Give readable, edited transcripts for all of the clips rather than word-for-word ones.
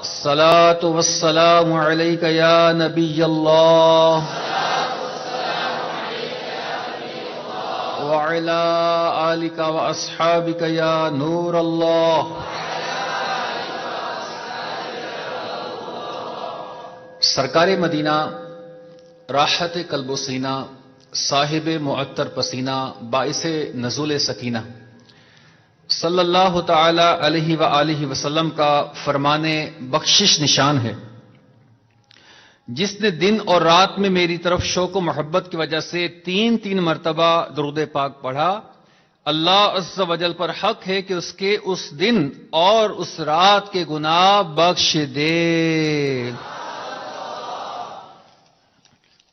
الصلاة والسلام عليك يا نبي الله وعلى آلك وأصحابك يا نور الله. سرکار مدینہ، راحت قلب و سینہ، صاحب معطر پسینہ، باعث نزول سکینہ، صلی اللہ تعالی علیہ وآلہ وسلم کا فرمان بخشش نشان ہے. جس نے دن اور رات میں میری طرف شوق و محبت کی وجہ سے تین مرتبہ درود پاک پڑھا، اللہ عز و جل پر حق ہے کہ اس کے اس دن اور اس رات کے گناہ بخش دے.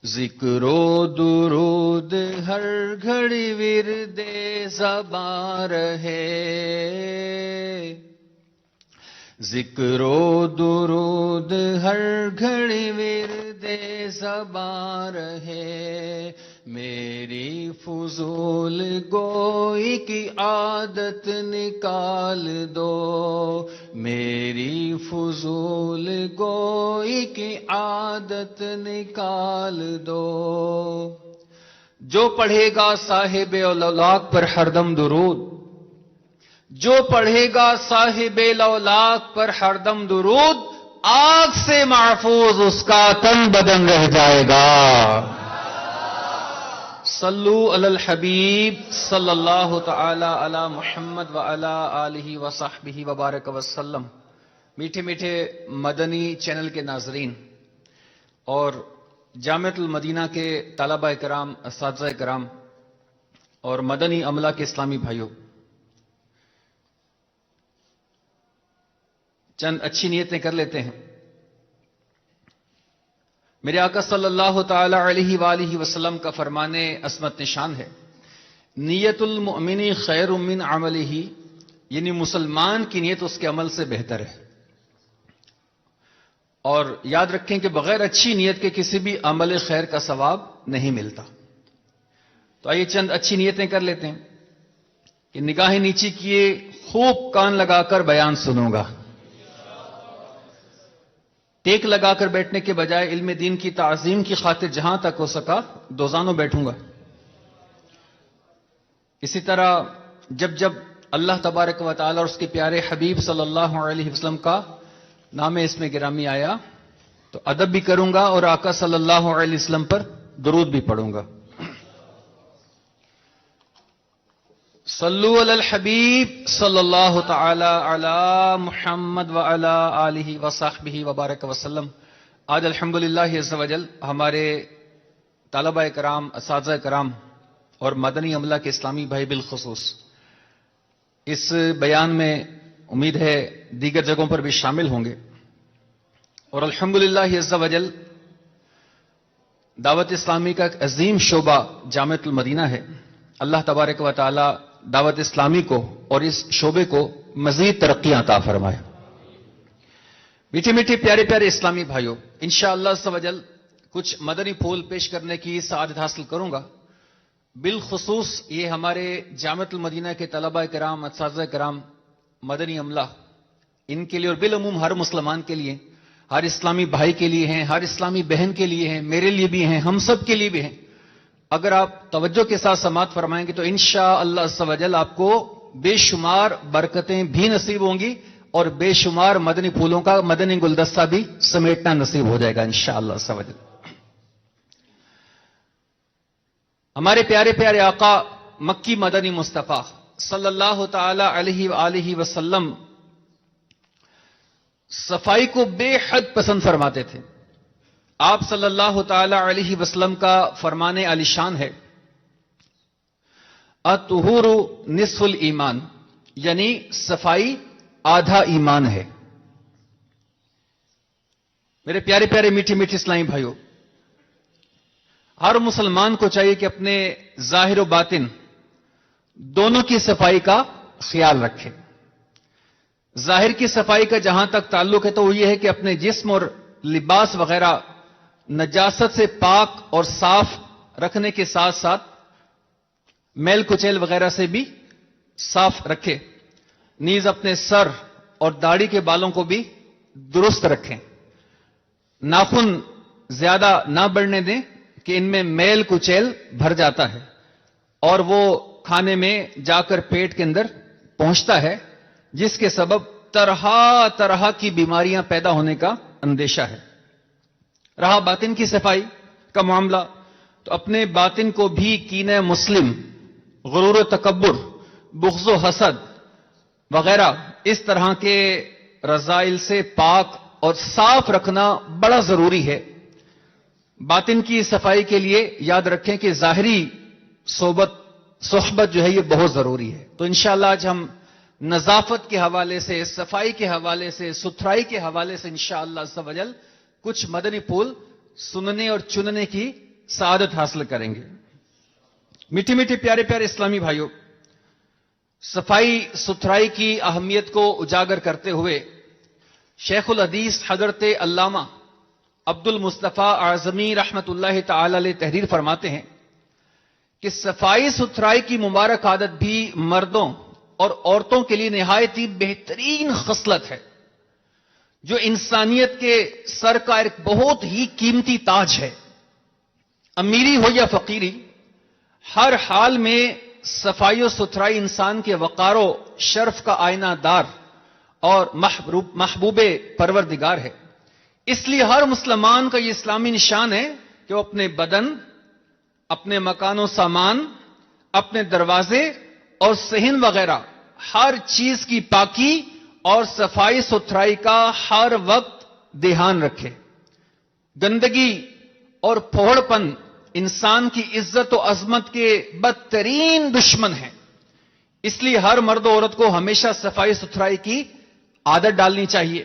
ذکر و درود ہر گھڑی ورد زباں رہے، ذکر و درود ہر گھڑی ورد زباں رہے. میری فضول گوئی کی عادت نکال دو، میری فضول گوئی کی عادت نکال دو. جو پڑھے گا صاحب لولاک پر ہردم درود، جو پڑھے گا صاحب لولاک پر ہردم درود، آگ سے محفوظ اس کا تن بدن رہ جائے گا. صلو علی الحبیب صلی اللہ تعالی علی محمد وعلی آلہ وصحبہ وبارک وسلم. میٹھے میٹھے مدنی چینل کے ناظرین اور جامعۃ المدینہ کے طلباء کرام، اساتذہ کرام اور مدنی عملہ کے اسلامی بھائیوں، چند اچھی نیتیں کر لیتے ہیں. میرے آقا صلی اللہ تعالی علیہ وآلہ وسلم کا فرمان عصمت نشان ہے، نیت المؤمن خیر من عملہ، یعنی مسلمان کی نیت اس کے عمل سے بہتر ہے. اور یاد رکھیں کہ بغیر اچھی نیت کے کسی بھی عمل خیر کا ثواب نہیں ملتا. تو آئیے چند اچھی نیتیں کر لیتے ہیں کہ نگاہیں نیچی کیے خوب کان لگا کر بیان سنوں گا، ٹیک لگا کر بیٹھنے کے بجائے علم دین کی تعظیم کی خاطر جہاں تک ہو سکا دوزانوں بیٹھوں گا. اسی طرح جب جب اللہ تبارک و تعالی اور اس کے پیارے حبیب صلی اللہ علیہ وسلم کا نام اس میں گرامی آیا تو ادب بھی کروں گا اور آقا صلی اللہ علیہ وسلم پر درود بھی پڑھوں گا. صلو علی الحبیب صلی اللہ تعالی علی محمد وعلی آلہ وصحبہ وبارک وسلم. آج الحمدللہ عز و جل ہمارے طلباء کرام، اساتذہ کرام اور مدنی عملہ کے اسلامی بھائی بالخصوص اس بیان میں امید ہے دیگر جگہوں پر بھی شامل ہوں گے. اور الحمدللہ عز و جل دعوت اسلامی کا ایک عظیم شعبہ جامعۃ المدینہ ہے. اللہ تبارک و تعالی دعوت اسلامی کو اور اس شعبے کو مزید ترقیاں عطا فرمائے. میٹھے میٹھے پیارے پیارے اسلامی بھائیوں، انشاءاللہ عز و جل کچھ مدنی پھول پیش کرنے کی سعادت حاصل کروں گا. بالخصوص یہ ہمارے جامعۃ المدینہ کے طلباء کرام، اساتذہ کرام، مدنی عملہ، ان کے لیے اور بالعموم ہر مسلمان کے لیے، ہر اسلامی بھائی کے لیے ہیں، ہر اسلامی بہن کے لیے ہیں، میرے لیے بھی ہیں، ہم سب کے لیے بھی ہیں. اگر آپ توجہ کے ساتھ سماعت فرمائیں گے تو انشاءاللہ عز و جل آپ کو بے شمار برکتیں بھی نصیب ہوں گی اور بے شمار مدنی پھولوں کا مدنی گلدستہ بھی سمیٹنا نصیب ہو جائے گا انشاءاللہ عز و جل. ہمارے پیارے پیارے آقا مکی مدنی مصطفیٰ صلی اللہ تعالی علیہ وآلہ وسلم صفائی کو بے حد پسند فرماتے تھے. آپ صلی اللہ تعالی علیہ وسلم کا فرمان عالی شان ہے، الطہور نصف الایمان، یعنی صفائی آدھا ایمان ہے. میرے پیارے پیارے میٹھے میٹھے اسلامی بھائیوں، ہر مسلمان کو چاہیے کہ اپنے ظاہر و باطن دونوں کی صفائی کا خیال رکھے. ظاہر کی صفائی کا جہاں تک تعلق ہے تو وہ یہ ہے کہ اپنے جسم اور لباس وغیرہ نجاست سے پاک اور صاف رکھنے کے ساتھ ساتھ میل کچیل وغیرہ سے بھی صاف رکھے، نیز اپنے سر اور داڑھی کے بالوں کو بھی درست رکھیں، ناخن زیادہ نہ بڑھنے دیں کہ ان میں میل کچیل بھر جاتا ہے اور وہ کھانے میں جا کر پیٹ کے اندر پہنچتا ہے، جس کے سبب طرح طرح کی بیماریاں پیدا ہونے کا اندیشہ ہے۔ رہا باطن کی صفائی کا معاملہ، تو اپنے باطن کو بھی کینہ مسلم، غرور و تکبر، بغض و حسد وغیرہ اس طرح کے رذائل سے پاک اور صاف رکھنا بڑا ضروری ہے۔ باطن کی صفائی کے لیے یاد رکھیں کہ ظاہری صحبت جو ہے یہ بہت ضروری ہے۔ تو انشاءاللہ آج ہم نظافت کے حوالے سے، صفائی کے حوالے سے، ستھرائی کے حوالے سے انشاءاللہ عز و جل کچھ مدنی پھول سننے اور چننے کی سعادت حاصل کریں گے۔ میٹھے میٹھے پیارے پیارے اسلامی بھائیوں، صفائی ستھرائی کی اہمیت کو اجاگر کرتے ہوئے شیخ الحدیث حضرت علامہ عبد المصطفیٰ اعظمی رحمت اللہ تعالی علیہ تحریر فرماتے ہیں کہ صفائی ستھرائی کی مبارک عادت بھی مردوں اور عورتوں کے لیے نہایت ہی بہترین خصلت ہے، جو انسانیت کے سر کا ایک بہت ہی قیمتی تاج ہے۔ امیری ہو یا فقیری، ہر حال میں صفائی و ستھرائی انسان کے وقار و شرف کا آئینہ دار اور محبوب پروردگار ہے۔ اس لیے ہر مسلمان کا یہ اسلامی نشان ہے کہ وہ اپنے بدن، اپنے مکان و سامان، اپنے دروازے اور صحن وغیرہ ہر چیز کی پاکی اور صفائی ستھرائی کا ہر وقت دھیان رکھے۔ گندگی اور پھوڑ پن انسان کی عزت و عظمت کے بدترین دشمن ہیں، اس لیے ہر مرد و عورت کو ہمیشہ صفائی ستھرائی کی عادت ڈالنی چاہیے۔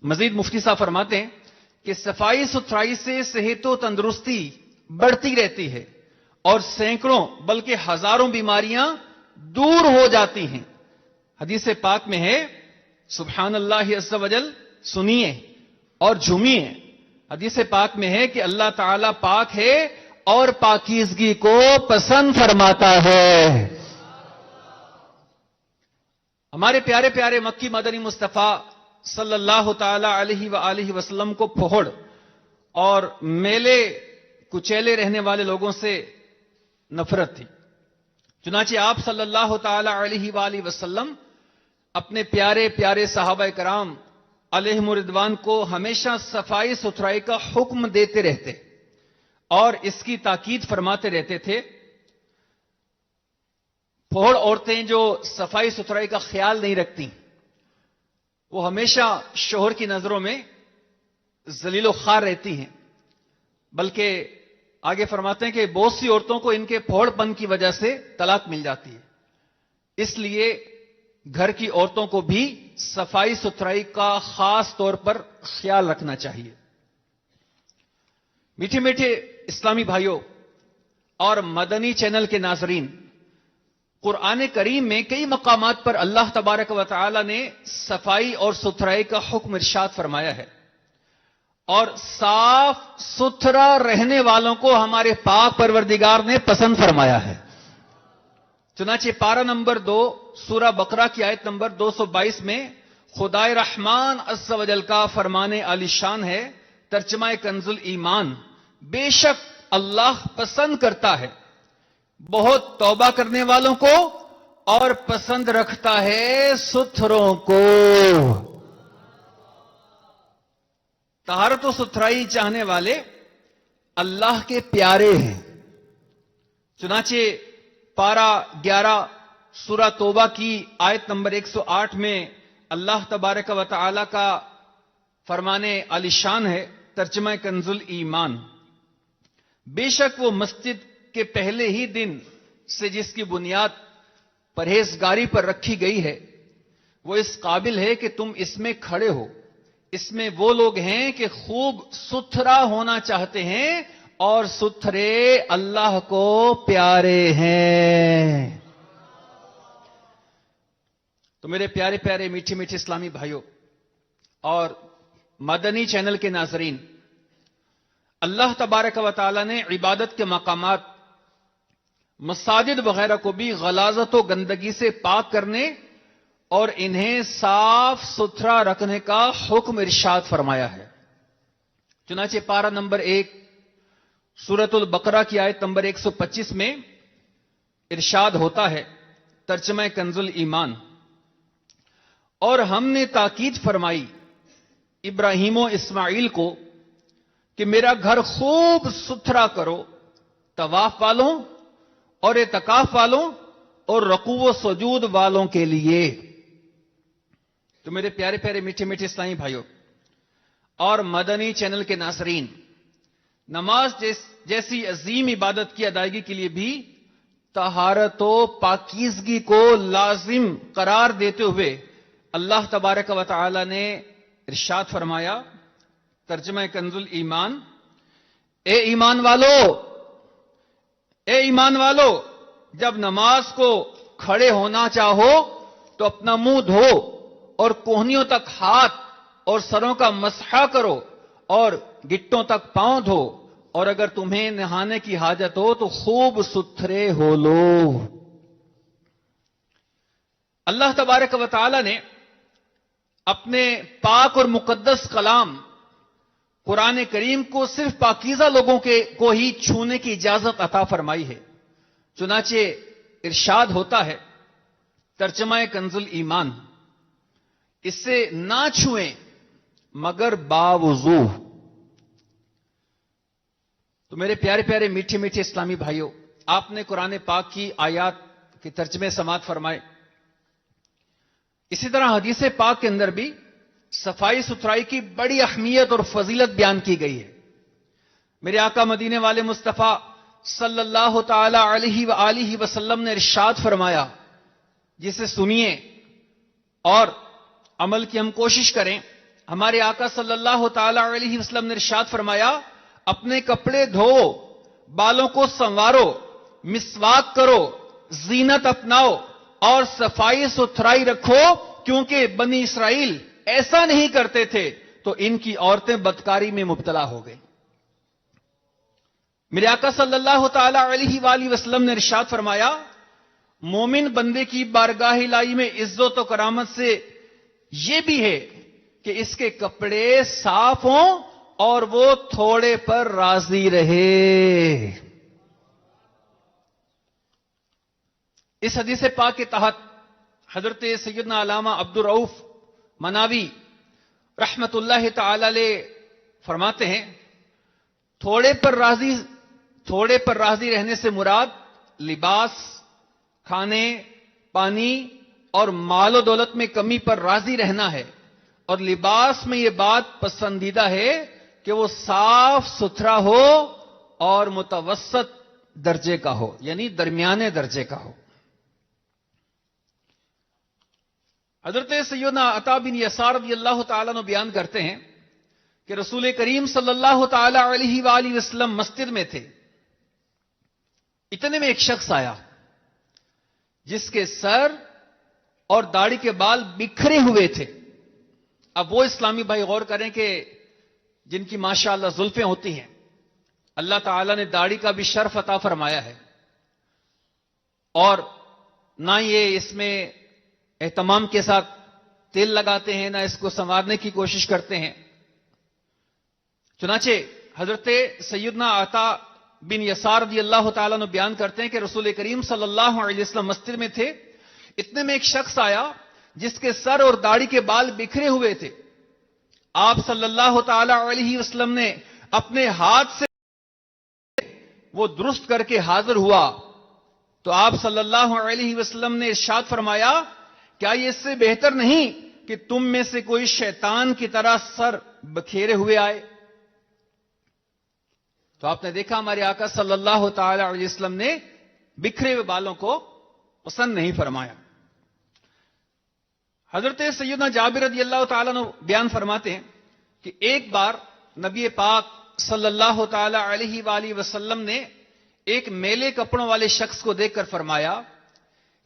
مزید مفتی صاحب فرماتے ہیں کہ صفائی ستھرائی سے صحت و تندرستی بڑھتی رہتی ہے اور سینکڑوں بلکہ ہزاروں بیماریاں دور ہو جاتی ہیں۔ حدیث پاک میں ہے، سبحان اللہ عز و جل، سنیے اور جھومیے۔ حدیث پاک میں ہے کہ اللہ تعالی پاک ہے اور پاکیزگی کو پسند فرماتا ہے۔ ہمارے پیارے پیارے مکی مدنی مصطفیٰ صلی اللہ تعالی علیہ وآلہ وسلم کو پھوڑ اور میلے کچیلے رہنے والے لوگوں سے نفرت تھی، چنانچہ آپ صلی اللہ تعالی علیہ وآلہ وسلم اپنے پیارے پیارے صحابہ کرام علیہم رضوان کو ہمیشہ صفائی ستھرائی کا حکم دیتے رہتے اور اس کی تاکید فرماتے رہتے تھے۔ پھوڑ عورتیں جو صفائی ستھرائی کا خیال نہیں رکھتی، وہ ہمیشہ شوہر کی نظروں میں ذلیل و خوار رہتی ہیں، بلکہ آگے فرماتے ہیں کہ بہت سی عورتوں کو ان کے پھوڑ پن کی وجہ سے طلاق مل جاتی ہے۔ اس لیے گھر کی عورتوں کو بھی صفائی ستھرائی کا خاص طور پر خیال رکھنا چاہیے۔ میٹھے میٹھے اسلامی بھائیوں اور مدنی چینل کے ناظرین، قرآن کریم میں کئی مقامات پر اللہ تبارک و تعالی نے صفائی اور ستھرائی کا حکم ارشاد فرمایا ہے، اور صاف ستھرا رہنے والوں کو ہمارے پاک پروردگار نے پسند فرمایا ہے۔ چنانچہ پارہ نمبر 2 سورہ بقرہ کی آیت نمبر 222 میں خدائے رحمان عز و جل کا فرمان عالی شان ہے، ترجمہ کنز ایمان، بے شک اللہ پسند کرتا ہے بہت توبہ کرنے والوں کو اور پسند رکھتا ہے ستھروں کو۔ طہارت و ستھرائی چاہنے والے اللہ کے پیارے ہیں۔ چنانچہ پارہ 11 سورہ توبہ کی آیت نمبر 108 میں اللہ تبارک و تعالی کا فرمان عالی شان ہے، ترجمہ کنز ایمان، بے شک وہ مسجد کے پہلے ہی دن سے جس کی بنیاد پرہیزگاری پر رکھی گئی ہے، وہ اس قابل ہے کہ تم اس میں کھڑے ہو۔ اس میں وہ لوگ ہیں کہ خوب ستھرا ہونا چاہتے ہیں اور ستھرے اللہ کو پیارے ہیں۔ تو میرے پیارے پیارے میٹھے میٹھے اسلامی بھائیوں اور مدنی چینل کے ناظرین، اللہ تبارک و تعالی نے عبادت کے مقامات مساجد وغیرہ کو بھی غلاظت و گندگی سے پاک کرنے اور انہیں صاف ستھرا رکھنے کا حکم ارشاد فرمایا ہے۔ چنانچہ پارہ نمبر 1 سورۃ البقرہ کی آیت نمبر 125 میں ارشاد ہوتا ہے، ترجمہ کنز الایمان، اور ہم نے تاکید فرمائی ابراہیم و اسماعیل کو کہ میرا گھر خوب ستھرا کرو، طواف والوں اور اعتکاف والوں اور رکوع و سجود والوں کے لیے۔ تو میرے پیارے پیارے میٹھے میٹھے اسلامی بھائیوں اور مدنی چینل کے ناظرین، نماز جیسی عظیم عبادت کی ادائیگی کے لیے بھی طہارت و پاکیزگی کو لازم قرار دیتے ہوئے اللہ تبارک و تعالی نے ارشاد فرمایا، ترجمہ کنز الایمان، اے ایمان والو، جب نماز کو کھڑے ہونا چاہو تو اپنا منہ دھو اور کوہنیوں تک ہاتھ اور سروں کا مسح کرو اور گٹوں تک پاؤں دھو، اور اگر تمہیں نہانے کی حاجت ہو تو خوب ستھرے ہو لو۔ اللہ تبارک و تعالی نے اپنے پاک اور مقدس کلام قرآن کریم کو صرف پاکیزہ لوگوں کو ہی چھونے کی اجازت عطا فرمائی ہے۔ چنانچہ ارشاد ہوتا ہے، ترجمہ کنز الایمان، اس سے نہ چھوئیں مگر باوضو۔ تو میرے پیارے پیارے میٹھے میٹھے اسلامی بھائیوں، آپ نے قرآن پاک کی آیات کے ترجمے سماعت فرمائے۔ اسی طرح حدیث پاک کے اندر بھی صفائی ستھرائی کی بڑی اہمیت اور فضیلت بیان کی گئی ہے۔ میرے آقا مدینے والے مصطفیٰ صلی اللہ تعالی علیہ وآلہ وسلم نے ارشاد فرمایا، جسے سنیے اور عمل کی ہم کوشش کریں۔ ہمارے آقا صلی اللہ تعالی علیہ وسلم نے ارشاد فرمایا، اپنے کپڑے دھو، بالوں کو سنوارو، مسواک کرو، زینت اپناؤ اور صفائی ستھرائی رکھو، کیونکہ بنی اسرائیل ایسا نہیں کرتے تھے تو ان کی عورتیں بدکاری میں مبتلا ہو گئی۔ میرے آقا صلی اللہ تعالی علیہ وآلہ وسلم نے ارشاد فرمایا، مومن بندے کی بارگاہ الہی میں عزت و کرامت سے یہ بھی ہے کہ اس کے کپڑے صاف ہوں اور وہ تھوڑے پر راضی رہے۔ اس حدیث پاک کے تحت حضرت سیدنا علامہ عبدالرؤف مناوی رحمت اللہ تعالی علیہ فرماتے ہیں، تھوڑے پر راضی رہنے سے مراد لباس، کھانے، پانی اور مال و دولت میں کمی پر راضی رہنا ہے، اور لباس میں یہ بات پسندیدہ ہے کہ وہ صاف ستھرا ہو اور متوسط درجے کا ہو، یعنی درمیانے درجے کا ہو۔ حضرت سیدنا عطا بن یسار رضی اللہ تعالیٰ عنہ بیان کرتے ہیں کہ رسول کریم صلی اللہ تعالی علیہ وآلہ وسلم مسجد میں تھے، اتنے میں ایک شخص آیا جس کے سر اور داڑھی کے بال بکھرے ہوئے تھے۔ اب وہ اسلامی بھائی غور کریں کہ جن کی ماشاءاللہ زلفیں ہوتی ہیں، اللہ تعالیٰ نے داڑھی کا بھی شرف عطا فرمایا ہے، اور نہ یہ اس میں اہتمام کے ساتھ تیل لگاتے ہیں، نہ اس کو سنوارنے کی کوشش کرتے ہیں۔ چنانچہ حضرت سیدنا عطا بن یسار رضی اللہ تعالیٰ عنہ بیان کرتے ہیں کہ رسول کریم صلی اللہ علیہ وسلم مسجد میں تھے، اتنے میں ایک شخص آیا جس کے سر اور داڑھی کے بال بکھرے ہوئے تھے۔ آپ صلی اللہ تعالی علیہ وسلم نے اپنے ہاتھ سے وہ درست کر کے حاضر ہوا تو آپ صلی اللہ علیہ وسلم نے ارشاد فرمایا، کیا یہ اس سے بہتر نہیں کہ تم میں سے کوئی شیطان کی طرح سر بکھیرے ہوئے آئے؟ تو آپ نے دیکھا ہمارے آقا صلی اللہ تعالی علیہ وسلم نے بکھرے ہوئے بالوں کو پسند نہیں فرمایا۔ حضرت سیدنا جابر رضی اللہ تعالیٰ عنہ بیان فرماتے ہیں کہ ایک بار نبی پاک صلی اللہ تعالی علیہ وآلہ وسلم نے ایک میلے کپڑوں والے شخص کو دیکھ کر فرمایا،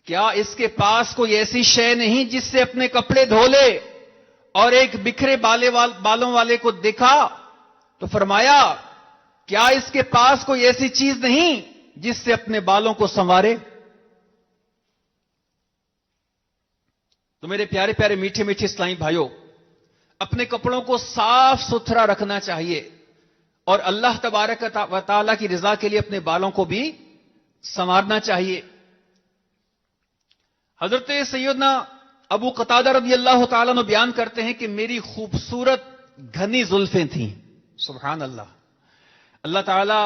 کیا اس کے پاس کوئی ایسی شے نہیں جس سے اپنے کپڑے دھو لے؟ اور ایک بکھرے بالوں والے کو دیکھا تو فرمایا، کیا اس کے پاس کوئی ایسی چیز نہیں جس سے اپنے بالوں کو سنوارے. تو میرے پیارے پیارے میٹھے میٹھے اسلامی بھائیوں، اپنے کپڑوں کو صاف ستھرا رکھنا چاہیے اور اللہ تبارک و تعالیٰ کی رضا کے لیے اپنے بالوں کو بھی سنوارنا چاہیے. حضرت سیدنا ابو قتادہ رضی اللہ تعالیٰ عنہ بیان کرتے ہیں کہ میری خوبصورت گھنی زلفیں تھیں. سبحان اللہ. اللہ تعالیٰ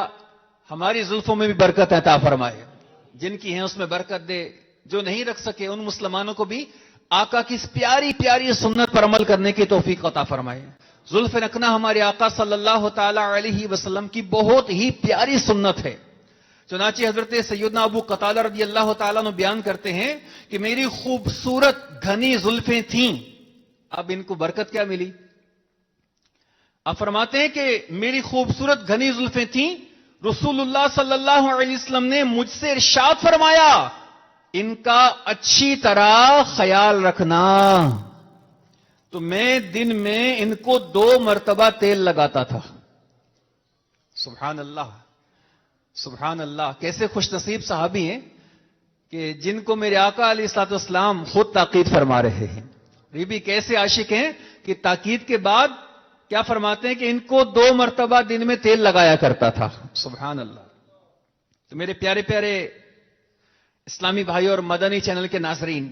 ہماری زلفوں میں بھی برکت عطا فرمائے، جن کی ہیں اس میں برکت دے، جو نہیں رکھ سکے ان مسلمانوں کو بھی آقا کی اس پیاری پیاری سنت پر عمل کرنے کی توفیق عطا فرمائے. زلف رکھنا ہمارے آقا صلی اللہ تعالی علیہ وسلم کی بہت ہی پیاری سنت ہے. چنانچہ حضرت سیدنا ابو قتادہ رضی اللہ تعالیٰ عنہ بیان کرتے ہیں کہ میری خوبصورت گھنی زلفیں تھیں. اب ان کو برکت کیا ملی؟ آپ فرماتے ہیں کہ میری خوبصورت گھنی زلفیں تھیں. رسول اللہ صلی اللہ علیہ وسلم نے مجھ سے ارشاد فرمایا، ان کا اچھی طرح خیال رکھنا. تو میں دن میں ان کو 2 مرتبہ تیل لگاتا تھا. سبحان اللہ، سبحان اللہ. کیسے خوش نصیب صحابی ہیں کہ جن کو میرے آقا علیہ الصلوۃ والسلام خود تاکید فرما رہے ہیں. یہ بھی کیسے عاشق ہیں کہ تاکید کے بعد کیا فرماتے ہیں کہ ان کو 2 مرتبہ دن میں تیل لگایا کرتا تھا. سبحان اللہ. تو میرے پیارے پیارے اسلامی بھائی اور مدنی چینل کے ناظرین،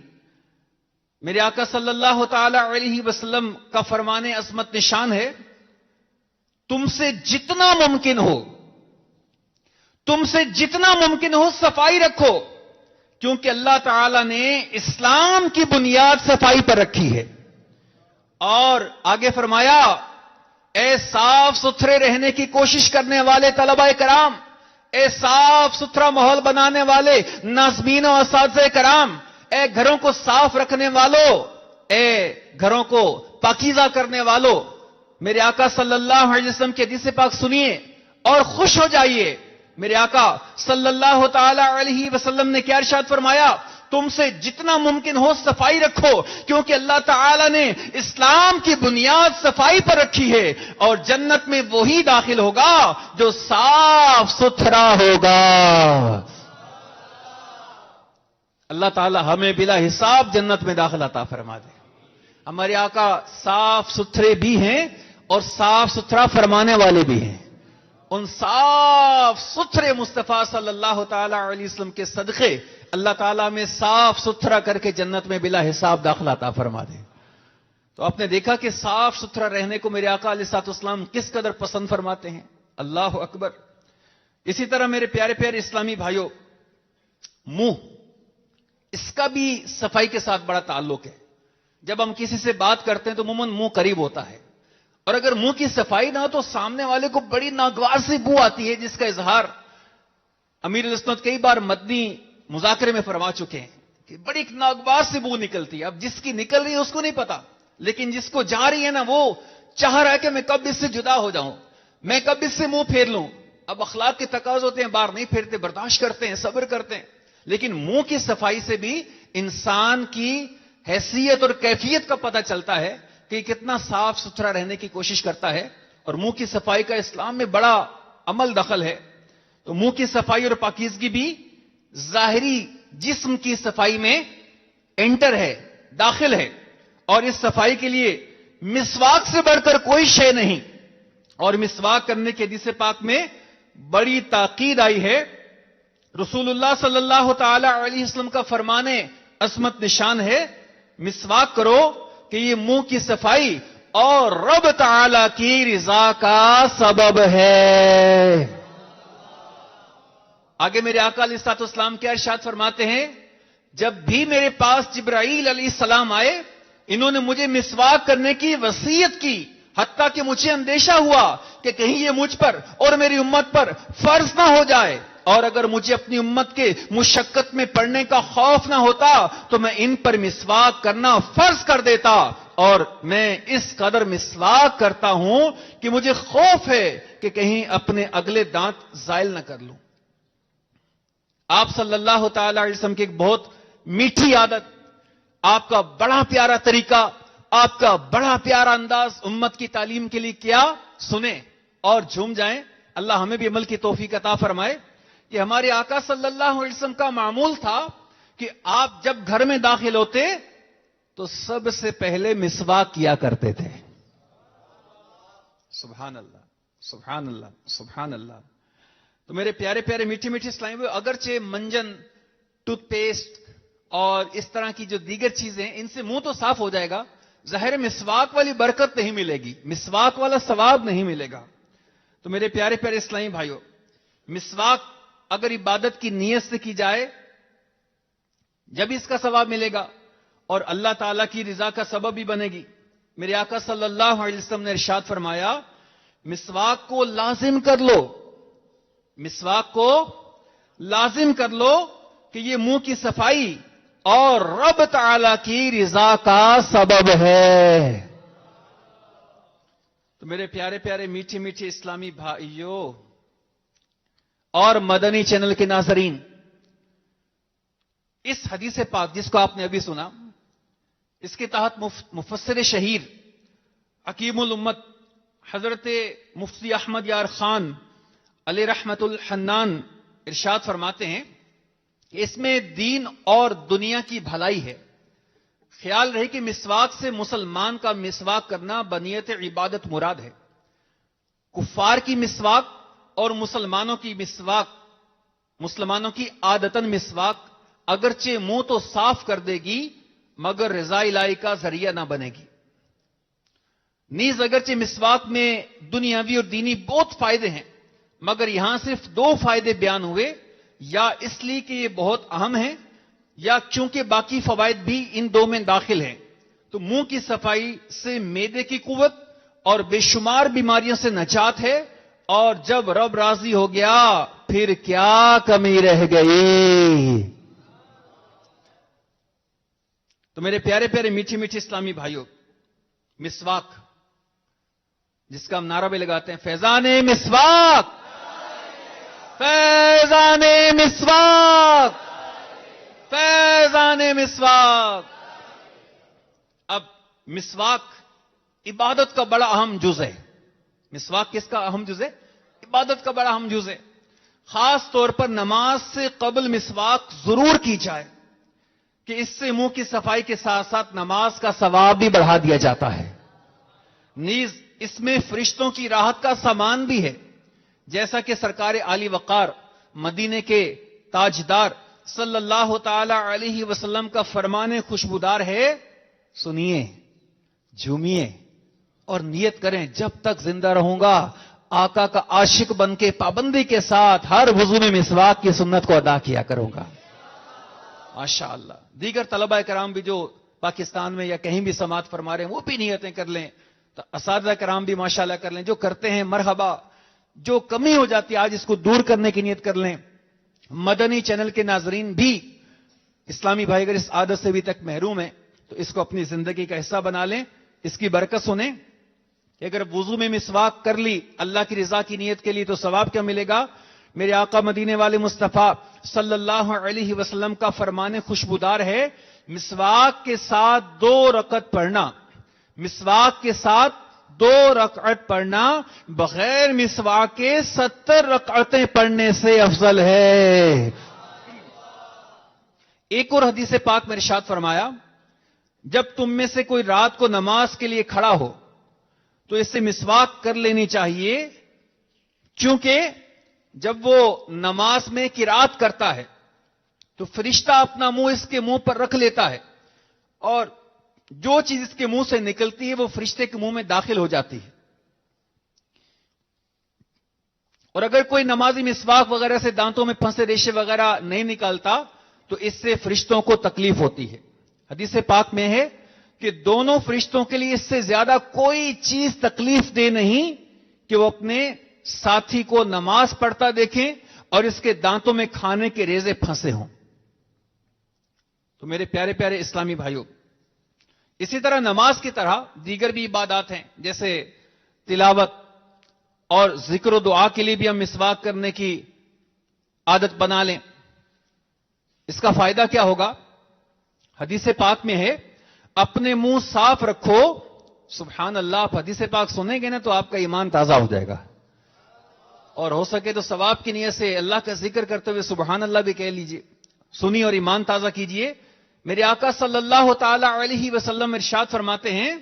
میرے آقا صلی اللہ تعالی علیہ وسلم کا فرمان عظمت نشان ہے، تم سے جتنا ممکن ہو صفائی رکھو، کیونکہ اللہ تعالی نے اسلام کی بنیاد صفائی پر رکھی ہے. اور آگے فرمایا، اے صاف ستھرے رہنے کی کوشش کرنے والے طلباء کرام، اے صاف ستھرا ماحول بنانے والے ناظمین و اساتذہ کرام، اے گھروں کو صاف رکھنے والوں، اے گھروں کو پاکیزہ کرنے والوں، میرے آقا صلی اللہ علیہ وسلم کے حدیث پاک سنیے اور خوش ہو جائیے. میرے آقا صلی اللہ تعالی علیہ وسلم نے کیا ارشاد فرمایا؟ تم سے جتنا ممکن ہو صفائی رکھو، کیونکہ اللہ تعالی نے اسلام کی بنیاد صفائی پر رکھی ہے، اور جنت میں وہی داخل ہوگا جو صاف ستھرا ہوگا. اللہ تعالی ہمیں بلا حساب جنت میں داخل عطا فرما دے. ہمارے آقا صاف ستھرے بھی ہیں اور صاف ستھرا فرمانے والے بھی ہیں. ان صاف ستھرے مصطفیٰ صلی اللہ تعالی علیہ وسلم کے صدقے اللہ تعالیٰ میں صاف ستھرا کر کے جنت میں بلا حساب داخلہ عطا فرما دے. تو آپ نے دیکھا کہ صاف ستھرا رہنے کو میرے آقا علیہ الصلوۃ والسلام کس قدر پسند فرماتے ہیں. اللہ اکبر. اسی طرح میرے پیارے پیارے اسلامی بھائیوں، منہ، اس کا بھی صفائی کے ساتھ بڑا تعلق ہے. جب ہم کسی سے بات کرتے ہیں تو عموماً منہ قریب ہوتا ہے، اور اگر منہ کی صفائی نہ ہو تو سامنے والے کو بڑی ناگوار سی بو آتی ہے، جس کا اظہار امیر السنت کئی بار مدنی مذاکرے میں فرما چکے ہیں کہ بڑی ناگوار سی بو نکلتی ہے. اب جس کی نکل رہی ہے اس کو نہیں پتا، لیکن جس کو جا رہی ہے نا، وہ چاہ رہا ہے کہ میں کب اس سے جدا ہو جاؤں، میں کب اس سے منہ پھیر لوں. اب اخلاق کے تقاضے ہوتے ہیں، بار نہیں پھیرتے، برداشت کرتے ہیں، صبر کرتے ہیں. لیکن منہ کی صفائی سے بھی انسان کی حیثیت اور کیفیت کا پتہ چلتا ہے کہ کتنا صاف ستھرا رہنے کی کوشش کرتا ہے. اور منہ کی صفائی کا اسلام میں بڑا عمل دخل ہے. تو منہ کی صفائی اور پاکیزگی بھی ظاہری جسم کی صفائی میں انٹر ہے، داخل ہے. اور اس صفائی کے لیے مسواک سے بڑھ کر کوئی شے نہیں. اور مسواک کرنے کے حدیث پاک میں بڑی تاکید آئی ہے. رسول اللہ صلی اللہ تعالی علیہ وسلم کا فرمان عصمت نشان ہے، مسواک کرو کہ یہ منہ کی صفائی اور رب تعالی کی رضا کا سبب ہے. آگے میرے آقا علیہ الصلوۃ والسلام کیا ارشاد فرماتے ہیں؟ جب بھی میرے پاس جبرائیل علیہ السلام آئے، انہوں نے مجھے مسواک کرنے کی وصیت کی، حتیٰ کہ مجھے اندیشہ ہوا کہ کہیں یہ مجھ پر اور میری امت پر فرض نہ ہو جائے، اور اگر مجھے اپنی امت کے مشقت میں پڑنے کا خوف نہ ہوتا تو میں ان پر مسواک کرنا فرض کر دیتا. اور میں اس قدر مسواک کرتا ہوں کہ مجھے خوف ہے کہ کہیں اپنے اگلے دانت زائل نہ کر لوں. آپ صلی اللہ تعالی علیہ وسلم کی ایک بہت میٹھی عادت، آپ کا بڑا پیارا طریقہ، آپ کا بڑا پیارا انداز امت کی تعلیم کے لیے کیا، سنیں اور جھوم جائیں. اللہ ہمیں بھی عمل کی توفیق عطا فرمائے کہ ہمارے آقا صلی اللہ علیہ وسلم کا معمول تھا کہ آپ جب گھر میں داخل ہوتے تو سب سے پہلے مسواک کیا کرتے تھے. سبحان اللہ، سبحان اللہ، سبحان اللہ. تو میرے پیارے پیارے میٹھے میٹھے اسلامی بھائیو، اگرچہ منجن، ٹوتھ پیسٹ اور اس طرح کی جو دیگر چیزیں ہیں ان سے منہ تو صاف ہو جائے گا، ظاہر مسواک والی برکت نہیں ملے گی، مسواک والا ثواب نہیں ملے گا. تو میرے پیارے پیارے اسلامی بھائیو، مسواک اگر عبادت کی نیت سے کی جائے جب اس کا ثواب ملے گا اور اللہ تعالیٰ کی رضا کا سبب بھی بنے گی. میرے آقا صلی اللہ علیہ وسلم نے ارشاد فرمایا، مسواک کو لازم کر لو، مسواک کو لازم کر لو کہ یہ منہ کی صفائی اور رب تعالیٰ کی رضا کا سبب ہے. تو میرے پیارے پیارے میٹھے میٹھے اسلامی بھائیوں اور مدنی چینل کے ناظرین، اس حدیث پاک جس کو آپ نے ابھی سنا، اس کے تحت مفسر شہیر حکیم الامت حضرت مفتی احمد یار خان علیہ رحمت الحنان ارشاد فرماتے ہیں کہ اس میں دین اور دنیا کی بھلائی ہے. خیال رہے کہ مسواک سے مسلمان کا مسواک کرنا بنیت عبادت مراد ہے. کفار کی مسواک اور مسلمانوں کی مسواک، مسلمانوں کی عادتاً مسواک اگرچہ منہ تو صاف کر دے گی مگر رضا الہی کا ذریعہ نہ بنے گی. نیز اگرچہ مسواک میں دنیاوی اور دینی بہت فائدے ہیں مگر یہاں صرف 2 فائدے بیان ہوئے، یا اس لیے کہ یہ بہت اہم ہیں یا چونکہ باقی فوائد بھی ان 2 میں داخل ہیں. تو منہ کی صفائی سے معدے کی قوت اور بے شمار بیماریوں سے نجات ہے، اور جب رب راضی ہو گیا پھر کیا کمی رہ گئی. تو میرے پیارے پیارے میٹھے میٹھے اسلامی بھائیوں، مسواک جس کا ہم نعرہ بھی لگاتے ہیں، فیضان مسواک، فیضان مسواک، فیضان مسواک. اب مسواک عبادت کا بڑا اہم جز ہے. مسواک کس کا اہم جز ہے؟ عبادت کا بڑا اہم جز ہے. خاص طور پر نماز سے قبل مسواک ضرور کی جائے کہ اس سے منہ کی صفائی کے ساتھ ساتھ نماز کا ثواب بھی بڑھا دیا جاتا ہے. نیز اس میں فرشتوں کی راحت کا سامان بھی ہے، جیسا کہ سرکار عالی وقار مدینے کے تاجدار صلی اللہ تعالی علیہ وسلم کا فرمان خوشبودار ہے، سنیے، جھومیے اور نیت کریں جب تک زندہ رہوں گا آقا کا عاشق بن کے پابندی کے ساتھ ہر وضو میں مسواک کی سنت کو ادا کیا کروں گا. ماشاء اللہ. دیگر طلبہ کرام بھی جو پاکستان میں یا کہیں بھی سماعت فرما رہے ہیں وہ بھی نیتیں کر لیں، تو اساتذہ کرام بھی ماشاءاللہ کر لیں، جو کرتے ہیں مرحبا. جو کمی ہو جاتی ہے آج اس کو دور کرنے کی نیت کر لیں. مدنی چینل کے ناظرین بھی اسلامی بھائی اگر اس عادت سے بھی تک محروم ہیں تو اس کو اپنی زندگی کا حصہ بنا لیں. اس کی برکت سنیں کہ اگر وضو میں مسواک کر لی اللہ کی رضا کی نیت کے لیے تو ثواب کیا ملے گا؟ میرے آقا مدینے والے مصطفیٰ صلی اللہ علیہ وسلم کا فرمان خوشبودار ہے، مسواک کے ساتھ 2 رکعت پڑھنا، مسواک کے ساتھ 2 رکعت پڑھنا بغیر مسواک کے 70 رکعتیں پڑھنے سے افضل ہے. ایک اور حدیث پاک میں ارشاد فرمایا، جب تم میں سے کوئی رات کو نماز کے لیے کھڑا ہو تو اس سے مسواک کر لینی چاہیے، چونکہ جب وہ نماز میں قرات کرتا ہے تو فرشتہ اپنا منہ اس کے منہ پر رکھ لیتا ہے اور جو چیز اس کے منہ سے نکلتی ہے وہ فرشتے کے منہ میں داخل ہو جاتی ہے. اور اگر کوئی نمازی مسواک وغیرہ سے دانتوں میں پھنسے ریشے وغیرہ نہیں نکالتا تو اس سے فرشتوں کو تکلیف ہوتی ہے. حدیث پاک میں ہے کہ دونوں فرشتوں کے لیے اس سے زیادہ کوئی چیز تکلیف دے نہیں کہ وہ اپنے ساتھی کو نماز پڑھتا دیکھیں اور اس کے دانتوں میں کھانے کے ریزے پھنسے ہوں. تو میرے پیارے پیارے اسلامی بھائیوں، اسی طرح نماز کی طرح دیگر بھی عبادات ہیں، جیسے تلاوت اور ذکر و دعا کے لیے بھی ہم مسواک کرنے کی عادت بنا لیں. اس کا فائدہ کیا ہوگا؟ حدیث پاک میں ہے، اپنے منہ صاف رکھو. سبحان اللہ. آپ حدیث پاک سنیں گے نا تو آپ کا ایمان تازہ ہو جائے گا. اور ہو سکے تو ثواب کی نیت سے اللہ کا ذکر کرتے ہوئے سبحان اللہ بھی کہہ لیجئے، سنی اور ایمان تازہ کیجئے۔ میرے آقا صلی اللہ تعالی علیہ وسلم ارشاد فرماتے ہیں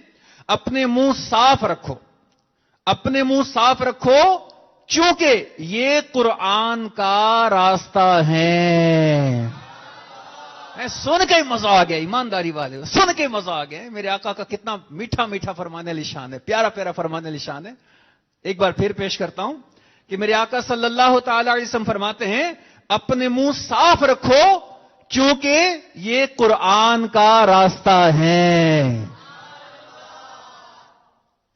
اپنے منہ صاف رکھو، اپنے منہ صاف رکھو، کیونکہ یہ قرآن کا راستہ ہے۔ سن کے مزہ آ گیا، ایمانداری والے سن کے مزہ آ گیا۔ میرے آقا کا کتنا میٹھا میٹھا فرمانے والی شان ہے، پیارا پیارا فرمانے والی شان ہے۔ ایک بار پھر پیش کرتا ہوں کہ میرے آقا صلی اللہ تعالی علیہ وسلم فرماتے ہیں اپنے منہ صاف رکھو کیونکہ یہ قرآن کا راستہ ہے۔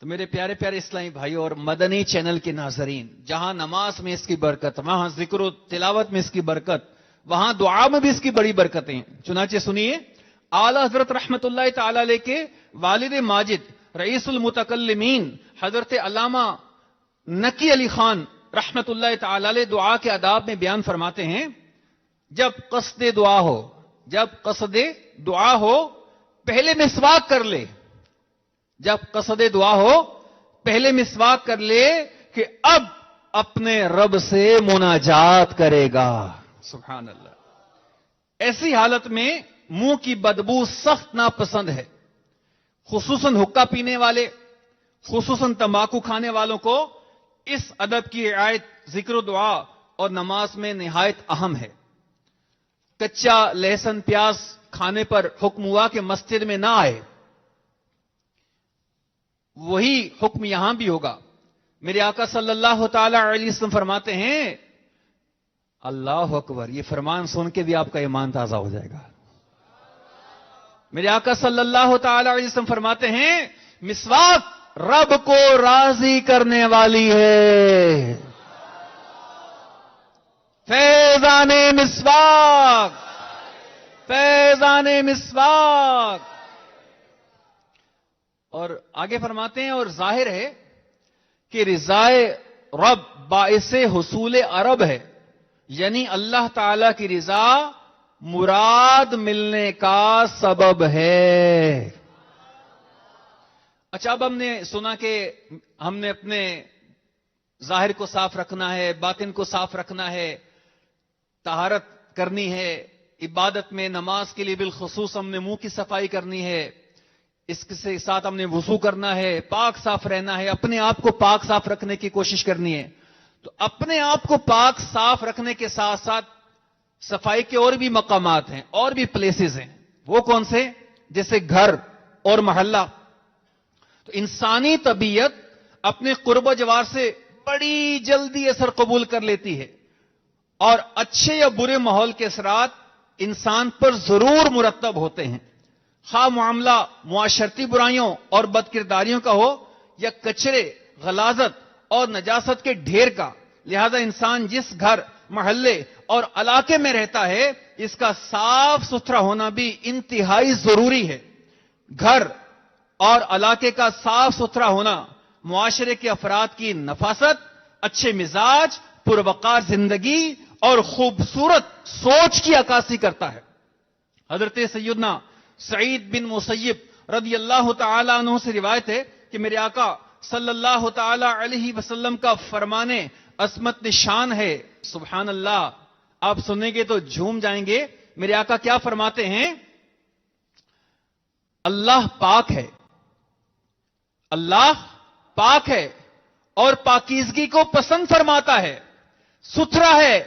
تو میرے پیارے پیارے اسلامی بھائیوں اور مدنی چینل کے ناظرین، جہاں نماز میں اس کی برکت، وہاں ذکر و تلاوت میں اس کی برکت، وہاں دعا میں بھی اس کی بڑی برکتیں ہیں۔ چنانچہ سنیے، اعلیٰ حضرت رحمت اللہ تعالی علیہ کے والد ماجد رئیس المتکلمین حضرت علامہ نقی علی خان رحمت اللہ تعالی علیہ دعا کے آداب میں بیان فرماتے ہیں جب قصد دعا ہو، جب قصد دعا ہو پہلے مسواک کر لے، جب قصد دعا ہو پہلے مسواک کر لے کہ اب اپنے رب سے مناجات کرے گا۔ سبحان اللہ۔ ایسی حالت میں منہ کی بدبو سخت ناپسند ہے، خصوصاً حقہ پینے والے، خصوصاً تمباکو کھانے والوں کو اس ادب کی رعایت ذکر و دعا اور نماز میں نہایت اہم ہے۔ کچا لہسن پیاز کھانے پر حکم ہوا کہ مسجد میں نہ آئے، وہی حکم یہاں بھی ہوگا۔ میرے آقا صلی اللہ تعالی علیہ وسلم فرماتے ہیں، اللہ اکبر، یہ فرمان سن کے بھی آپ کا ایمان تازہ ہو جائے گا۔ میرے آقا صلی اللہ تعالی علیہ وسلم فرماتے ہیں مسواک رب کو راضی کرنے والی ہے۔ فیضان مسواک، فیضان مسواک۔ اور آگے فرماتے ہیں اور ظاہر ہے کہ رضائے رب باعث حصول عرب ہے، یعنی اللہ تعالی کی رضا مراد ملنے کا سبب ہے۔ اچھا، اب ہم نے سنا کہ ہم نے اپنے ظاہر کو صاف رکھنا ہے، باطن کو صاف رکھنا ہے، طہارت کرنی ہے، عبادت میں نماز کے لیے بالخصوص ہم نے منہ کی صفائی کرنی ہے، اس کے ساتھ ہم نے وضو کرنا ہے، پاک صاف رہنا ہے، اپنے آپ کو پاک صاف رکھنے کی کوشش کرنی ہے۔ تو اپنے آپ کو پاک صاف رکھنے کے ساتھ ساتھ صفائی کے اور بھی مقامات ہیں، اور بھی پلیسز ہیں۔ وہ کون سے؟ جیسے گھر اور محلہ۔ تو انسانی طبیعت اپنے قرب و جوار سے بڑی جلدی اثر قبول کر لیتی ہے، اور اچھے یا برے ماحول کے اثرات انسان پر ضرور مرتب ہوتے ہیں، خواہ معاملہ معاشرتی برائیوں اور بدکرداریوں کا ہو یا کچرے، غلاظت اور نجاست کے ڈھیر کا۔ لہذا انسان جس گھر، محلے اور علاقے میں رہتا ہے اس کا صاف ستھرا ہونا بھی انتہائی ضروری ہے۔ گھر اور علاقے کا صاف ستھرا ہونا معاشرے کے افراد کی نفاست، اچھے مزاج، پروقار زندگی اور خوبصورت سوچ کی عکاسی کرتا ہے۔ حضرت سیدنا سعید بن مسیب رضی اللہ تعالی عنہ سے روایت ہے کہ میرے آقا صلی اللہ تعالی علیہ وسلم کا فرمانے عظمت نشان ہے، سبحان اللہ، آپ سنیں گے تو جھوم جائیں گے۔ میرے آقا کیا فرماتے ہیں؟ اللہ پاک ہے، اللہ پاک ہے اور پاکیزگی کو پسند فرماتا ہے، ستھرا ہے،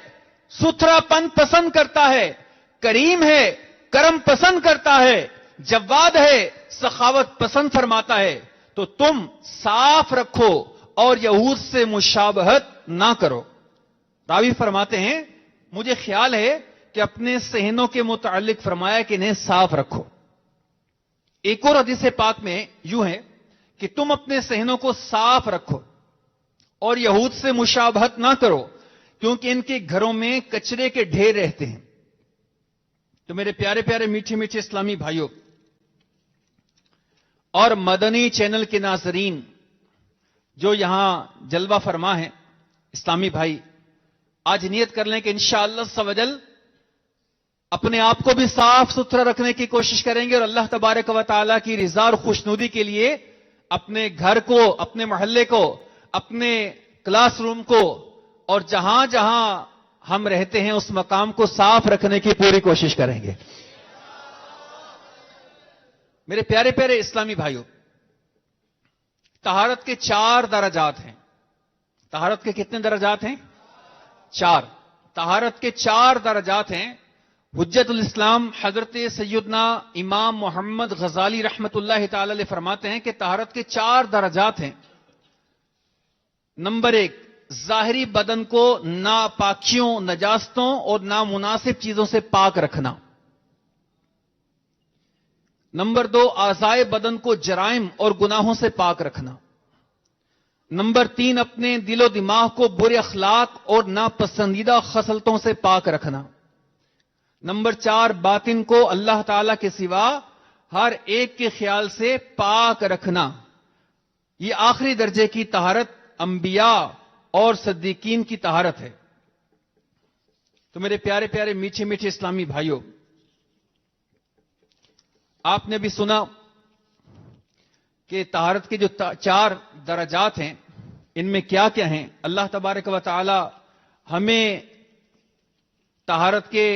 ستھرا پن پسند کرتا ہے، کریم ہے، کرم پسند کرتا ہے، جواد ہے، سخاوت پسند فرماتا ہے۔ تو تم صاف رکھو اور یہود سے مشابہت نہ کرو۔ راوی فرماتے ہیں مجھے خیال ہے کہ اپنے صحنوں کے متعلق فرمایا کہ انہیں صاف رکھو۔ ایک اور حدیث پاک میں یوں ہے کہ تم اپنے صحنوں کو صاف رکھو اور یہود سے مشابہت نہ کرو، کیونکہ ان کے گھروں میں کچرے کے ڈھیر رہتے ہیں۔ تو میرے پیارے پیارے میٹھے میٹھے اسلامی بھائیوں اور مدنی چینل کے ناظرین جو یہاں جلوہ فرما ہیں، اسلامی بھائی، آج نیت کر لیں کہ انشاءاللہ عز و جل اپنے آپ کو بھی صاف ستھرا رکھنے کی کوشش کریں گے اور اللہ تبارک و تعالیٰ کی رضا اور خوشنودی کے لیے اپنے گھر کو، اپنے محلے کو، اپنے کلاس روم کو اور جہاں جہاں ہم رہتے ہیں اس مقام کو صاف رکھنے کی پوری کوشش کریں گے. میرے پیارے پیارے اسلامی بھائیوں، طہارت کے 4 درجات ہیں. طہارت کے کتنے درجات ہیں؟ 4. طہارت کے 4 درجات ہیں. حجت الاسلام حضرت سیدنا امام محمد غزالی رحمت اللہ تعالی علیہ فرماتے ہیں کہ طہارت کے 4 درجات ہیں. نمبر 1، ظاہری بدن کو ناپاکیوں، نجاستوں اور نامناسب چیزوں سے پاک رکھنا. نمبر 2، اعضائے بدن کو جرائم اور گناہوں سے پاک رکھنا. نمبر 3، اپنے دل و دماغ کو برے اخلاق اور ناپسندیدہ خصلتوں سے پاک رکھنا. نمبر 4، باطن کو اللہ تعالی کے سوا ہر ایک کے خیال سے پاک رکھنا. یہ آخری درجے کی طہارت انبیاء اور صدیقین کی طہارت ہے. تو میرے پیارے پیارے میٹھے میٹھے اسلامی بھائیوں، آپ نے بھی سنا کہ طہارت کے جو 4 درجات ہیں ان میں کیا کیا ہیں. اللہ تبارک و تعالی ہمیں طہارت کے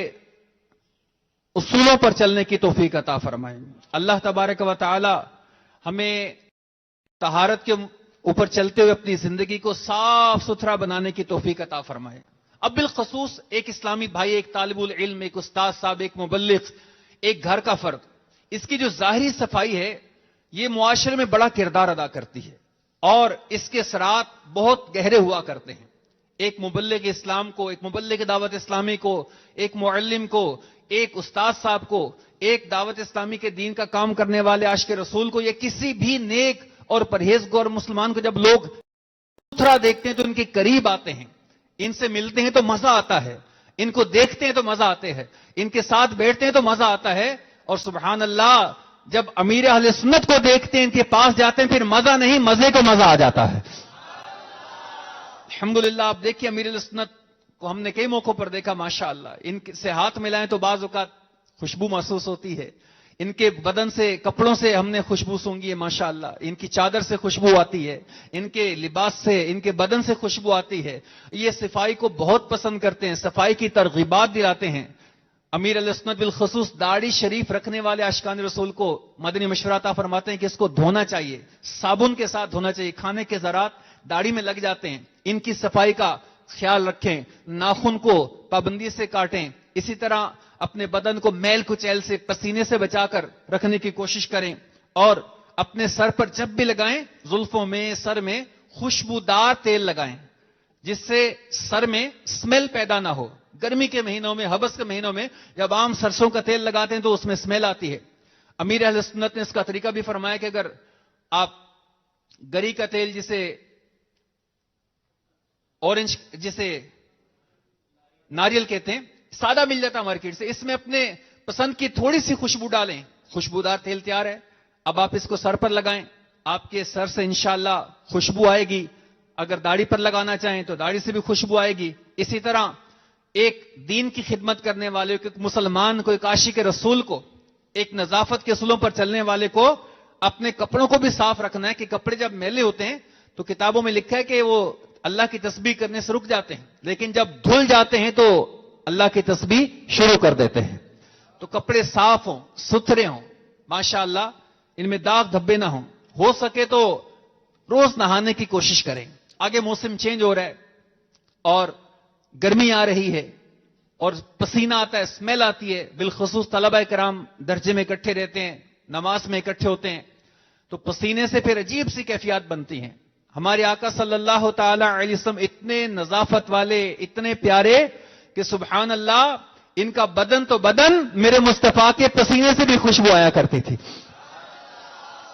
اصولوں پر چلنے کی توفیق عطا فرمائے. اللہ تبارک و تعالی ہمیں طہارت کے اوپر چلتے ہوئے اپنی زندگی کو صاف ستھرا بنانے کی توفیق عطا فرمائے. اب بالخصوص ایک اسلامی بھائی، ایک طالب العلم، ایک استاد صاحب، ایک مبلغ، ایک گھر کا فرد، اس کی جو ظاہری صفائی ہے یہ معاشرے میں بڑا کردار ادا کرتی ہے اور اس کے اثرات بہت گہرے ہوا کرتے ہیں. ایک مبلغ اسلام کو، ایک مبلغ دعوت اسلامی کو، ایک معلم کو، ایک استاد صاحب کو، ایک دعوت اسلامی کے دین کا کام کرنے والے عاشق رسول کو، یا کسی بھی نیک اور پرہیزگار مسلمان کو جب لوگ ستھرا دیکھتے ہیں تو ان کے قریب آتے ہیں، ان سے ملتے ہیں تو مزہ آتا ہے، ان کو دیکھتے ہیں تو مزہ آتے ہیں، ان کے ساتھ بیٹھتے ہیں تو مزہ آتا ہے. اور سبحان اللہ، جب امیر اہل سنت کو دیکھتے ہیں، ان کے پاس جاتے ہیں، پھر مزہ نہیں، مزے کو مزہ آ جاتا ہے. الحمدللہ. آپ دیکھیے امیر اہل سنت کو ہم نے کئی موقعوں پر دیکھا، ماشاءاللہ ان سے ہاتھ ملائیں تو بعض اوقات خوشبو محسوس ہوتی ہے. ان کے بدن سے، کپڑوں سے ہم نے خوشبو سونگی ہے، ماشاءاللہ. ان کی چادر سے خوشبو آتی ہے، ان کے لباس سے، ان کے بدن سے خوشبو آتی ہے. یہ صفائی کو بہت پسند کرتے ہیں، صفائی کی ترغیبات دلاتے ہیں. امیر علیہ سنت بالخصوص داڑھی شریف رکھنے والے عاشقان رسول کو مدنی مشورہ عطا فرماتے ہیں کہ اس کو دھونا چاہیے، صابن کے ساتھ دھونا چاہیے. کھانے کے ذرات داڑھی میں لگ جاتے ہیں، ان کی صفائی کا خیال رکھیں. ناخن کو پابندی سے کاٹیں. اسی طرح اپنے بدن کو میل کچیل سے، پسینے سے بچا کر رکھنے کی کوشش کریں. اور اپنے سر پر جب بھی لگائیں، زلفوں میں، سر میں خوشبودار تیل لگائیں جس سے سر میں سمیل پیدا نہ ہو. گرمی کے مہینوں میں، حبس کے مہینوں میں جب عام سرسوں کا تیل لگاتے ہیں تو اس میں سمیل آتی ہے. امیر اہل سنت نے اس کا طریقہ بھی فرمایا کہ اگر آپ گری کا تیل، جسے اورنج، جسے ناریل کہتے ہیں، سادہ مل جاتا مارکیٹ سے، اس میں اپنے پسند کی تھوڑی سی خوشبو ڈالیں، خوشبودار تیل تیار ہے. اب آپ اس کو سر پر لگائیں، آپ کے سر سے انشاءاللہ خوشبو آئے گی. اگر داڑھی پر لگانا چاہیں تو داڑھی سے بھی خوشبو آئے گی. اسی طرح ایک دین کی خدمت کرنے والے کو، ایک مسلمان کو، ایک عاشق رسول کو، ایک نظافت کے اصولوں پر چلنے والے کو اپنے کپڑوں کو بھی صاف رکھنا ہے کہ کپڑے جب میلے ہوتے ہیں تو کتابوں میں لکھا ہے کہ وہ اللہ کی تسبیح کرنے سے رک جاتے ہیں، لیکن جب دھل جاتے ہیں تو اللہ کی تسبیح شروع کر دیتے ہیں. تو کپڑے صاف ہوں، ستھرے ہوں، ماشاءاللہ ان میں داغ دھبے نہ ہوں. ہو سکے تو روز نہانے کی کوشش کریں. آگے موسم چینج ہو رہا ہے اور گرمی آ رہی ہے اور پسینہ آتا ہے، اسمیل آتی ہے. بالخصوص طلبہ کرام درجے میں اکٹھے رہتے ہیں، نماز میں اکٹھے ہوتے ہیں تو پسینے سے پھر عجیب سی کیفیات بنتی ہیں. ہمارے آقا صلی اللہ تعالی علیہ وسلم اتنے نظافت والے، اتنے پیارے کہ سبحان اللہ ان کا بدن تو بدن میرے مصطفیٰ کے پسینے سے بھی خوشبو آیا کرتی تھی.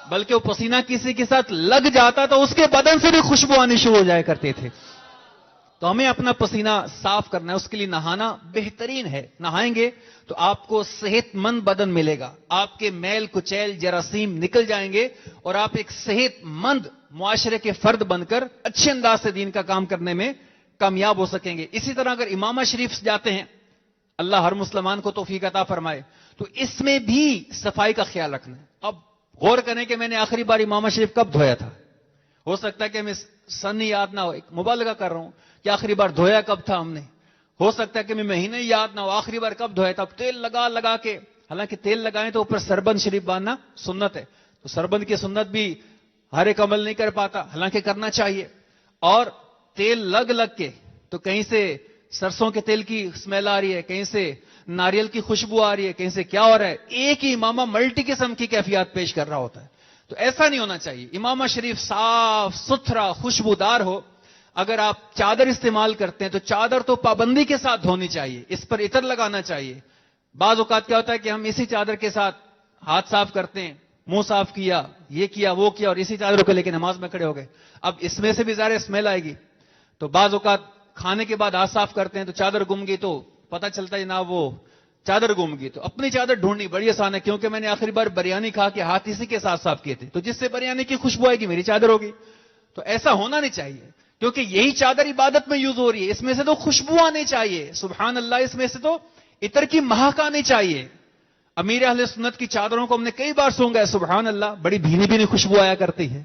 بلکہ وہ پسینہ کسی کے ساتھ لگ جاتا تو اس کے بدن سے بھی خوشبو آنی شروع ہو جایا کرتے تھے. تو ہمیں اپنا پسینہ صاف کرنا ہے، اس کے لیے نہانا بہترین ہے. نہائیں گے تو آپ کو صحت مند بدن ملے گا، آپ کے میل کچیل جراثیم نکل جائیں گے اور آپ ایک صحت مند معاشرے کے فرد بن کر اچھے انداز سے دین کا کام کرنے میں کامیاب ہو سکیں گے. اسی طرح اگر امامہ شریف جاتے ہیں، اللہ ہر مسلمان کو توفیق عطا فرمائے، تو اس میں بھی صفائی کا خیال رکھنا ہے. اب غور کریں کہ میں نے آخری بار امامہ شریف کب دھویا تھا. ہو سکتا ہے کہ ہم اس سن یاد نہ ہو, ایک مبالغہ کر رہا ہوں کہ آخری بار دھویا کب تھا ہم نے, ہو سکتا ہے کہ میں مہینے یاد نہ ہو آخری بار کب دھویا تھا. اب تیل لگا لگا کے, حالانکہ تیل لگائیں تو اوپر سربند شریف باندھنا سنت ہے, تو سربند کی سنت بھی ہر ایک عمل نہیں کر پاتا, حالانکہ کرنا چاہیے. اور تیل لگ لگ کے تو کہیں سے سرسوں کے تیل کی اسمیل آ رہی ہے, کہیں سے ناریل کی خوشبو آ رہی ہے, کہیں سے کیا ہو رہا ہے. ایک ہی امامہ ملٹی قسم کی کیفیات پیش کر رہا ہوتا ہے. تو ایسا نہیں ہونا چاہیے. امامہ شریف صاف ستھرا خوشبودار ہو. اگر آپ چادر استعمال کرتے ہیں تو چادر تو پابندی کے ساتھ دھونی چاہیے, اس پر عطر لگانا چاہیے. بعض اوقات کیا ہوتا ہے کہ ہم اسی چادر کے ساتھ ہاتھ صاف کرتے ہیں, منہ صاف کیا, یہ کیا وہ کیا, اور اسی چادر کو لے کے نماز میں کھڑے ہو گئے. اب اس میں سے بھی ظاہر اسمیل آئے گی. تو بعض اوقات کھانے کے بعد ہاتھ صاف کرتے ہیں تو چادر گم گئی, تو پتہ چلتا ہے جناب وہ چادر گم گئی. تو اپنی چادر ڈھونڈنی بڑی آسان ہے, کیونکہ میں نے آخری بار بریانی کھا کے ہاتھ اسی کے ساتھ صاف کیے تھے, تو جس سے بریانی کی خوشبو آئے گی میری چادر ہوگی. تو ایسا ہونا نہیں چاہیے, کیونکہ یہی چادر عبادت میں یوز ہو رہی ہے. اس میں سے تو خوشبو آنی چاہیے, سبحان اللہ, اس میں سے تو عطر کی مہک آنی چاہیے. امیر اہل سنت کی چادروں کو ہم نے کئی بار سونگا ہے, سبحان اللہ, بڑی بھینی بھینی خوشبو آیا کرتی ہے.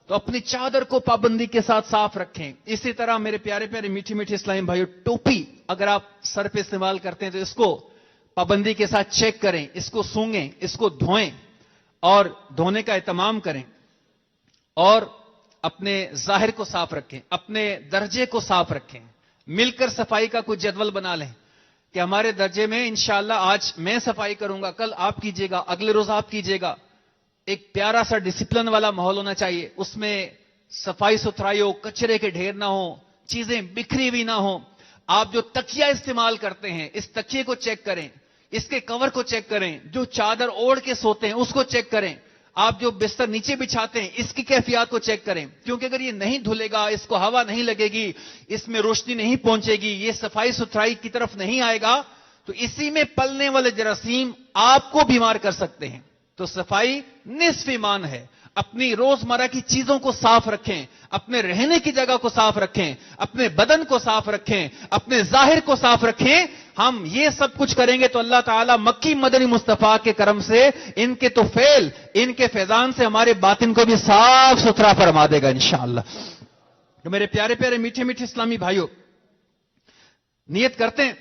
تو اپنی چادر کو پابندی کے ساتھ صاف رکھیں. اسی طرح میرے پیارے پیارے میٹھی میٹھی اسلامی بھائیو, ٹوپی اگر آپ سر پہ استعمال کرتے ہیں تو اس کو پابندی کے ساتھ چیک کریں, اس کو سونگیں, اس کو دھوئیں اور دھونے کا اہتمام کریں. اور اپنے ظاہر کو صاف رکھیں, اپنے درجے کو صاف رکھیں. مل کر صفائی کا کوئی جدول بنا لیں کہ ہمارے درجے میں انشاءاللہ آج میں صفائی کروں گا, کل آپ کیجیے گا, اگلے روز آپ کیجیے گا. ایک پیارا سا ڈسپلن والا ماحول ہونا چاہیے. اس میں صفائی ستھرائی ہو, کچرے کے ڈھیر نہ ہو, چیزیں بکھری ہوئی نہ ہو. آپ جو تکیہ استعمال کرتے ہیں اس تکیے کو چیک کریں, اس کے کور کو چیک کریں, جو چادر اوڑھ کے سوتے ہیں اس کو چیک کریں, آپ جو بستر نیچے بچھاتے ہیں اس کی کیفیات کو چیک کریں. کیونکہ اگر یہ نہیں دھلے گا, اس کو ہوا نہیں لگے گی, اس میں روشنی نہیں پہنچے گی, یہ صفائی ستھرائی کی طرف نہیں آئے گا, تو اسی میں پلنے والے جراثیم آپ کو بیمار کر سکتے ہیں. تو صفائی نصف ایمان ہے. اپنی روزمرہ کی چیزوں کو صاف رکھیں, اپنے رہنے کی جگہ کو صاف رکھیں, اپنے بدن کو صاف رکھیں, اپنے ظاہر کو صاف رکھیں. ہم یہ سب کچھ کریں گے تو اللہ تعالیٰ مکی مدنی مصطفیٰ کے کرم سے, ان کے طفیل, ان کے فیضان سے ہمارے باطن کو بھی صاف ستھرا فرما دے گا انشاءاللہ. تو میرے پیارے پیارے میٹھے میٹھے اسلامی بھائیوں, نیت کرتے ہیں.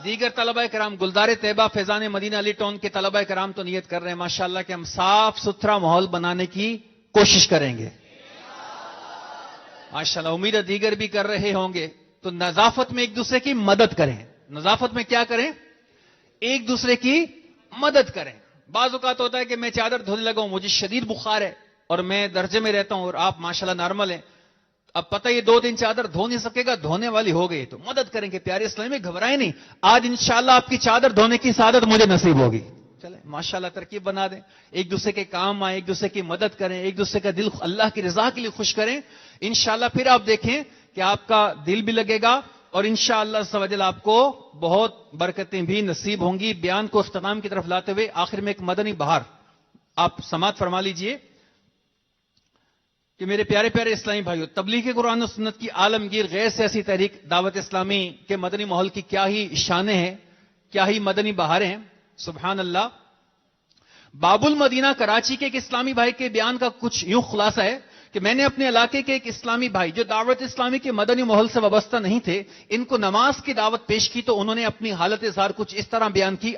دیگر طلبہ کرام, گلدار طیبہ فیضان مدینہ علی ٹاؤن کے طلبہ کرام تو نیت کر رہے ہیں ماشاءاللہ کہ ہم صاف ستھرا ماحول بنانے کی کوشش کریں گے ماشاءاللہ. امید ہے دیگر بھی کر رہے ہوں گے. تو نظافت میں ایک دوسرے کی مدد کریں. نظافت میں کیا کریں؟ ایک دوسرے کی مدد کریں. بعض اوقات ہوتا ہے کہ میں چادر دھونے لگا ہوں, مجھے شدید بخار ہے اور میں درجے میں رہتا ہوں اور آپ ماشاءاللہ نارمل ہیں. اب پتہ یہ 2 دن چادر دھو نہیں سکے گا, دھونے والی ہو گئی, تو مدد کریں گے. پیارے اسلام میں گھبرائیں نہیں, آج انشاءاللہ آپ کی چادر دھونے کی سعادت مجھے نصیب ہوگی. چلیں ماشاءاللہ ترکیب بنا دیں, ایک دوسرے کے کام آئیں, ایک دوسرے کی مدد کریں, ایک دوسرے کا دل اللہ کی رضا کے لیے خوش کریں. انشاءاللہ پھر آپ دیکھیں کہ آپ کا دل بھی لگے گا اور انشاءاللہ سوجل آپ کو بہت برکتیں بھی نصیب ہوں گی. بیان کو اختتام کی طرف لاتے ہوئے آخر میں ایک مدنی بہار آپ سماعت فرما لیجئے کہ میرے پیارے پیارے اسلامی بھائیو, تبلیغ قرآن و سنت کی عالمگیر غیر سیاسی تحریک دعوت اسلامی کے مدنی ماحول کی کیا ہی شانیں ہیں, کیا ہی مدنی بہاریں ہیں. سبحان اللہ. باب المدینہ کراچی کے ایک اسلامی بھائی کے بیان کا کچھ یوں خلاصہ ہے کہ میں نے اپنے علاقے کے ایک اسلامی بھائی جو دعوت اسلامی کے مدنی ماحول سے وابستہ نہیں تھے, ان کو نماز کی دعوت پیش کی تو انہوں نے اپنی حالت اظہار کچھ اس طرح بیان کی,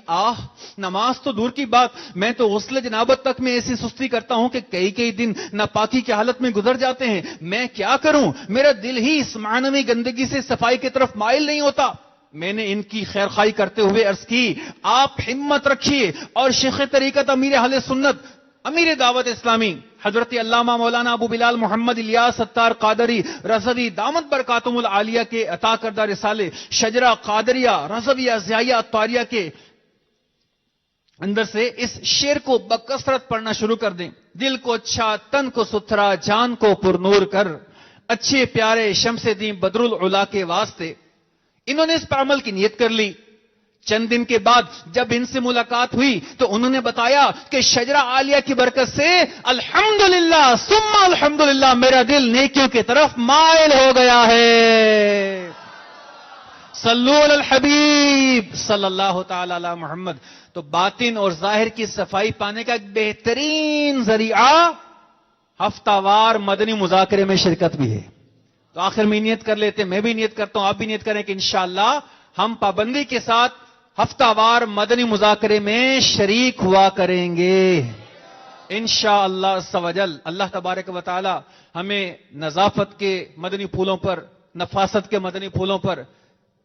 نماز تو دور کی بات, میں تو غسل جنابت تک میں ایسی سستی کرتا ہوں کہ کئی دن ناپاکی کی حالت میں گزر جاتے ہیں. میں کیا کروں, میرا دل ہی اس معنوی گندگی سے صفائی کی طرف مائل نہیں ہوتا. میں نے ان کی خیر خواہی کرتے ہوئے عرض کی, آپ ہمت رکھیے اور شیخ طریقت امیر اہل سنت امیر دعوت اسلامی حضرت علامہ مولانا ابو بلال محمد الیاس ستار قادری رضوی دامت برکاتہم العالیہ کے عطا کردہ رسالے شجرہ قادریہ رضویہ ضیائیہ اطواریہ کے اندر سے اس شعر کو بکثرت پڑھنا شروع کر دیں. دل کو اچھا, تن کو ستھرا, جان کو پرنور کر, اچھے پیارے شمس دین بدر العلا کے واسطے. انہوں نے اس پر عمل کی نیت کر لی. چند دن کے بعد جب ان سے ملاقات ہوئی تو انہوں نے بتایا کہ شجرہ عالیہ کی برکت سے الحمدللہ ثم الحمدللہ میرا دل نیکیوں کی طرف مائل ہو گیا ہے. صلو علی الحبیب صلی اللہ تعالی علی محمد. تو باطن اور ظاہر کی صفائی پانے کا ایک بہترین ذریعہ ہفتہ وار مدنی مذاکرے میں شرکت بھی ہے. تو آخر میں نیت کر لیتے ہیں, میں بھی نیت کرتا ہوں, آپ بھی نیت کریں کہ انشاءاللہ ہم پابندی کے ساتھ ہفتہ وار مدنی مذاکرے میں شریک ہوا کریں گے انشاءاللہ عز و جل. اللہ تبارک و تعالی ہمیں نظافت کے مدنی پھولوں پر, نفاست کے مدنی پھولوں پر,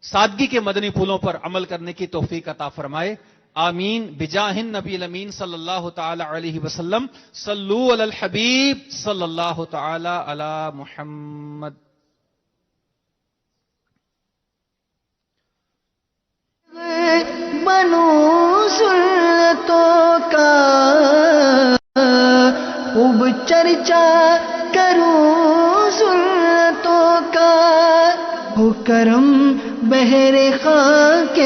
سادگی کے مدنی پھولوں پر عمل کرنے کی توفیق عطا فرمائے. آمین. بجاہ النبی الامین صلی اللہ تعالی علیہ وسلم. صلو علی الحبیب صلی اللہ تعالی علی محمد. بنو سنتوں کا خوب چرچا کروں سنتوں کا، ہو کرم بہر خاک